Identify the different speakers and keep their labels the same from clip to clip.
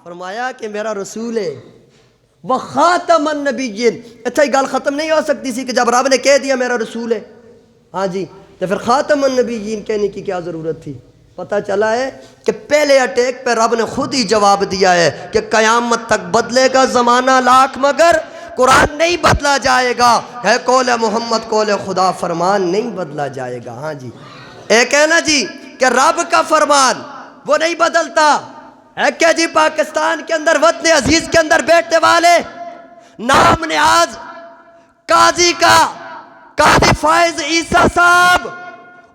Speaker 1: فرمایا کہ میرا رسول ہے وہ خاتم النبیین. اچھا یہ گل ختم نہیں ہو سکتی سی کہ جب رب نے کہہ دیا میرا رسول ہے ہاں جی تو پھر خاتم النبیین کہنے کی کیا ضرورت تھی؟ پتہ چلا ہے کہ پہلے اٹیک پہ رب نے خود ہی جواب دیا ہے کہ قیامت تک بدلے گا زمانہ لاکھ مگر قرآن نہیں بدلا جائے گا. ہے قول محمد قول خدا فرمان نہیں بدلا جائے گا. ہاں جی ایک ہے نا جی کہ رب کا فرمان وہ نہیں بدلتا ہے کیا جی. پاکستان کے اندر وطن عزیز کے اندر بیٹھنے والے نام نیاز قاضی کا قاضی فائز عیسیٰ صاحب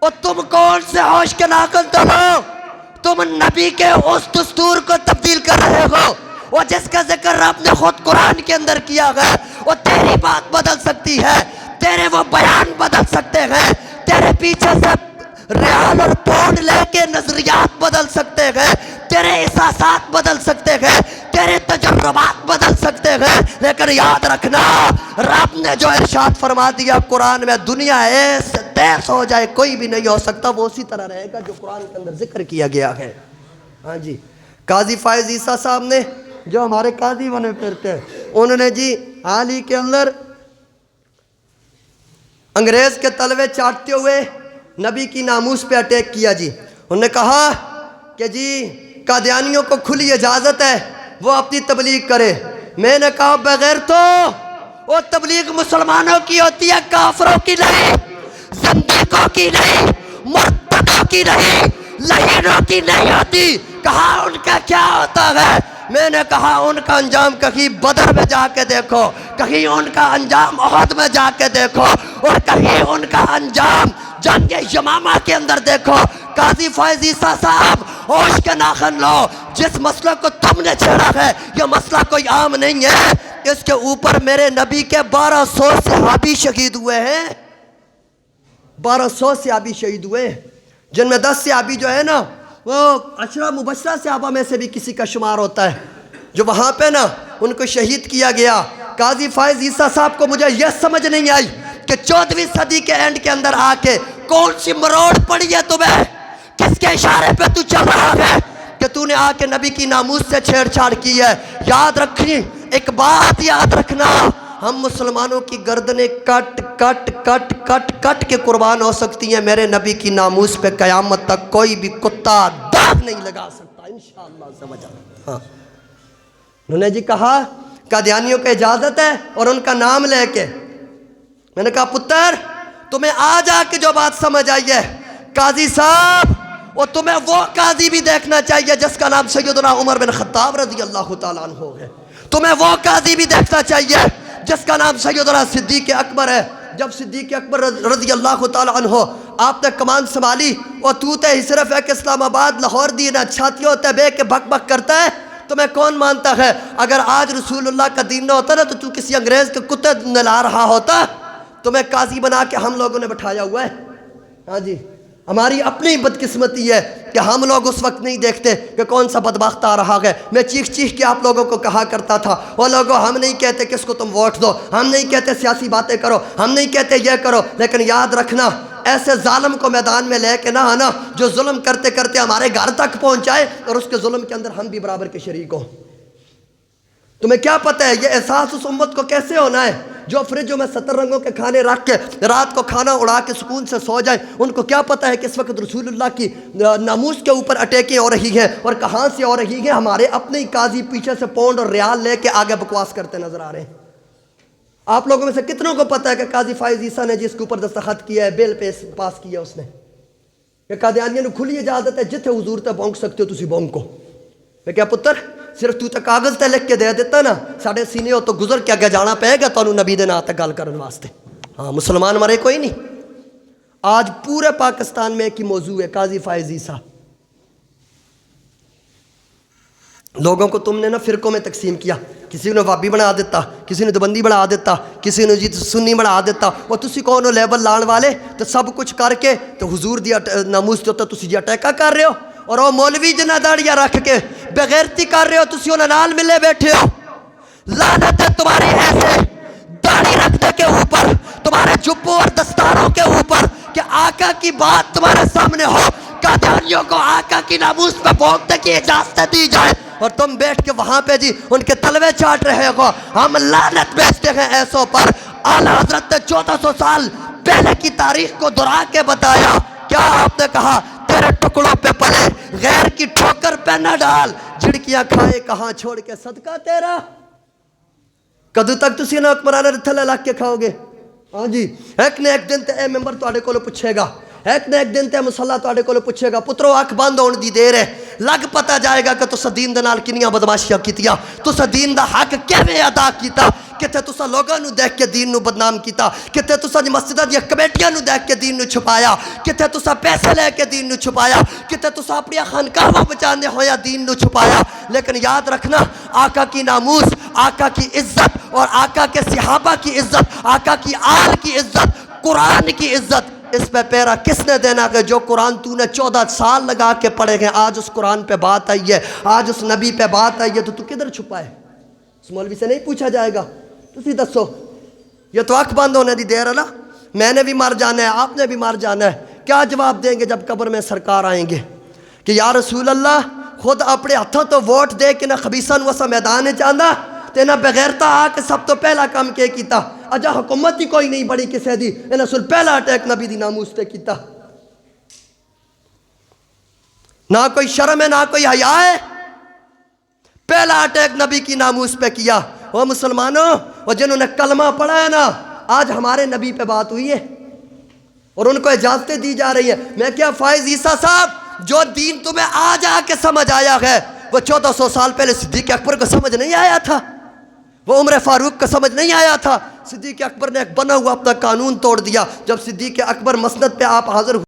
Speaker 1: اور تم کون سے ہوش کے ناقل تو ہو؟ تم نبی کے اس دستور کو تبدیل کر رہے ہو وہ جس کا ذکر رب نے خود قرآن کے اندر کیا ہے. وہ تیری بات بدل سکتی ہے تیرے وہ بیان بدل سکتے ہیں تیرے پیچھے سے ریال اور پاؤنڈ لے کے نظریات بدل سکتے ہیں تیرے احساسات بدل سکتے ہیں تیرے تجربات بدل سکتے ہیں لیکن یاد رکھنا رب نے جو ارشاد فرما دیا قرآن میں دنیا ایسے تیس ہو جائے کوئی بھی نہیں ہو سکتا وہ اسی طرح رہے گا جو قرآن کے اندر ذکر کیا گیا ہے. ہاں جی قاضی فائز عیسیٰ صاحب نے جو ہمارے قاضی بنے پھرتے ہیں انہوں نے جی حال ہی کے اندر انگریز کے تلوے چاٹتے ہوئے نبی کی ناموس پہ اٹیک کیا جی. انہوں نے کہا کہ جی قادیانیوں کو کھلی اجازت ہے وہ اپنی تبلیغ کرے. میں نے کہا بغیر تو وہ تبلیغ مسلمانوں کی ہوتی ہے کافروں کی نہیں زندیقوں کی نہیں مرتدوں کی نہیں لعینوں کی نہیں ہوتی. کہا ان کا کیا ہوتا ہے؟ میں نے کہا ان کا انجام کہیں بدر میں جا کے دیکھو کہیں ان کا انجام احد میں جا کے دیکھو اور کہیں ان کا انجام جنگ یمامہ کے اندر دیکھو. قاضی فائز عیسیٰ صاحب ہوش کے ناخن لو جس مسئلہ کو تم نے چھیڑا ہے یہ مسئلہ کوئی عام نہیں ہے. اس کے اوپر میرے نبی کے 1200 صحابی شہید ہوئے ہیں 1200 صحابی شہید ہوئے جن میں 10 صحابی جو ہے نا وہ عشرہ مبشرہ صحابہ میں سے بھی کسی کا شمار ہوتا ہے جو وہاں پہ نا ان کو شہید کیا گیا. قاضی فائز عیسیٰ صاحب کو مجھے یہ سمجھ نہیں آئی کہ 14ویں صدی کے اینڈ کے اندر آ کے کون سی مروڑ پڑی ہے تمہیں کس کے اشارے پہ تو چل رہا ہے کہ تو نے آ کے نبی کی ناموس سے چھیڑ چھاڑ کی ہے. یاد رکھنی ایک بات یاد رکھنا ہم مسلمانوں کی گردنیں کٹ کٹ کٹ کٹ کٹ کے قربان ہو سکتی ہیں میرے نبی کی ناموس پہ قیامت تک کوئی بھی کتا داغ نہیں لگا سکتا انشاءاللہ سمجھ آ. ہاں انہوں نے جی کہا قادیانیوں کو اجازت ہے اور ان کا نام لے کے میں نے کہا پتر تمہیں آ جا کے جو بات سمجھ آئی ہے قاضی صاحب اور تمہیں وہ قاضی بھی دیکھنا چاہیے جس کا نام سیدنا عمر بن خطاب رضی اللہ تعالیٰ عنہ ہے. تمہیں وہ قاضی بھی دیکھنا چاہیے جس کا نام سیدنا صدیق اکبر ہے. جب صدیق اکبر رضی اللہ تعالیٰ عنہ آپ نے کمان سنبھالی اور تو تے ہی صرف ہے کہ اسلام آباد لاہور دی نہ چھاتیوں تے بے کے بھک بھک کرتا ہے تمہیں کون مانتا ہے؟ اگر آج رسول اللہ کا دین نہ ہوتا نا تو کسی انگریز کے کتے نلا رہا ہوتا. تمہیں قاضی بنا کے ہم لوگوں نے بٹھایا ہوا ہے. ہاں جی ہماری اپنی بدقسمتی ہے کہ ہم لوگ اس وقت نہیں دیکھتے کہ کون سا بدبخت آ رہا ہے. میں چیخ چیخ کے آپ لوگوں کو کہا کرتا تھا وہ لوگوں ہم نہیں کہتے کہ اس کو تم ووٹ دو ہم نہیں کہتے سیاسی باتیں کرو ہم نہیں کہتے یہ کرو لیکن یاد رکھنا ایسے ظالم کو میدان میں لے کے نہ آنا جو ظلم کرتے کرتے ہمارے گھر تک پہنچائے اور اس کے ظلم کے اندر ہم بھی برابر کے شریک ہوں. تمہیں کیا پتہ ہے یہ احساس اس امت کو کیسے ہونا ہے جو فریجوں میں 70 رنگوں کے کھانے رکھ کے رات کو کھانا اڑا کے سکون سے سو جائیں. ان کو کیا پتہ ہے کہ اس وقت رسول اللہ کی ناموس کے اوپر اٹیکیں ہو رہی ہیں اور کہاں سے ہو رہی ہیں ہمارے اپنے ہی قاضی پیچھے سے پاؤنڈ اور ریال لے کے آگے بکواس کرتے نظر آ رہے ہیں. آپ لوگوں میں سے کتنوں کو پتہ ہے کہ قاضی فائز عیسیٰ نے جس کے اوپر دستخط کیا ہے بل پاس کیا اس نے کہ قادیانیوں نے کھلی اجازت ہے جتھے حضور تے بونک سکتے ہو تسی بونکو. میں کیا پتر صرف تو تے کاغذ تے لکھ کے دے دیتا نا ساڑھے سینے ہو تو گزر کے اگے جانا پہے گا تو نبی دے نا تے گل کرن واسطے. ہاں مسلمان مرے کوئی نہیں. آج پورے پاکستان میں ایک ہی موضوع ہے قاضی فائز عیسیٰ. لوگوں کو تم نے نا فرقوں میں تقسیم کیا. کسی نے وابی بنا دیتا کسی نے دیوبندی بنا دیتا کسی نے جی سنی بنا دیتا وہ تسی کون ہو لیبل لان والے تو سب کچھ کر کے تو حضور دی ناموس جو تسی جی اٹیکا کر رہے ہو اور وہ مولوی جنہ داڑیاں رکھ کے بغیرتی کر رہے ہو تسی انہاں نال ملے بیٹھے ہو. لعنت ہے تمہاری ایسے داڑھی رکھنے کے اوپر تمہارے جبوں اور دستاروں کے اوپر کہ آقا کی بات تمہارے سامنے ہو. قادیانیوں کو آقا کی ناموس پہ بھونکنے کی اجازت دی جائے اور تم بیٹھ کے وہاں پہ جی ان کے تلوے چاٹ رہے ہو. ہم لعنت بھیجتے ہیں ایسوں پر. اعلیٰ حضرت نے 1400 سال پہلے کی تاریخ کو دہرا کے بتایا. کیا آپ نے کہا؟ تیرے ٹکڑوں پہ پلے غیر کی ٹھوکر پہ نہ ڈال, جھڑکیاں کھائے کہاں چھوڑ کے صدقہ تیرا. کدو تک تسی نہ حکمران تھلے لگ کے کھاؤ گے؟ ہاں جی, ایک نے ایک دن تے اے ممبر تواڈے کولوں پوچھے گا, ایک نے ایک دن تے مصلا تواڈے کولوں پوچھے گا, پترو اکھ بند ہون دی دیر ہے, لگ پتہ جائے گا کہ تسا دین دے نال کنیاں بدماشیاں کیتیاں, تسا دین دا حق کیویں ادا کیتا, کتے تسا لوگاں نو دیکھ کے دین نو بدنام کیتا, کتے تسا دی مسجداں دی کمیٹیاں نو دیکھ کے دین نو چھپایا, کتے تسا پیسے لے کے دین نو چھپایا, کتے تسا اپنی خانقاہاں بچانے ہویا دین نو چھپایا. لیکن یاد رکھنا, آقا کی ناموس, آقا کی عزت اور آقا کے صحابہ کی عزت, آقا کی آل کی عزت, قرآن کی عزت, اس پہ پیرا کس نے دینا کہ جو قرآن تو نے 14 سال لگا کے پڑھے گئے, آج اس قرآن پہ بات آئی ہے, آج اس نبی پہ بات آئی ہے, تو کدھر چھپا ہے؟ اس مولوی سے نہیں پوچھا جائے گا. تسی دسو, یہ تو آنکھ بند ہونے دی دیر ہے نا, میں نے بھی مر جانا ہے, آپ نے بھی مر جانا ہے. کیا جواب دیں گے جب قبر میں سرکار آئیں گے کہ یا رسول اللہ خود اپنے ہاتھوں تو ووٹ دے کے نہ خبیثاں نو اسا میدان چاہندا تے نہ بغیرتا آ کے سب تو پہلا کام کے کیتا, اجا حکومت ہی کوئی نہیں بڑی کسے دی, انہاں سل پہلا اٹیک نبی دی ناموس تے کیتا. نہ کوئی شرم ہے نہ کوئی حیا ہے, پہلا اٹیک نبی کی ناموس پہ کیا. وہ مسلمانوں, وہ جنہوں نے کلمہ پڑھا ہے نا, آج ہمارے نبی پہ بات ہوئی ہے اور ان کو اجازتیں دی جا رہی ہیں. میں کیا فائز عیسیٰ صاحب, جو دین تمہیں آج آ کے سمجھ آیا ہے وہ 1400 سال پہلے صدیق اکبر کو سمجھ نہیں آیا تھا, وہ عمر فاروق کو سمجھ نہیں آیا تھا. صدیق اکبر نے ایک بنا ہوا اپنا قانون توڑ دیا. جب صدیق اکبر مسند پہ آپ حاضر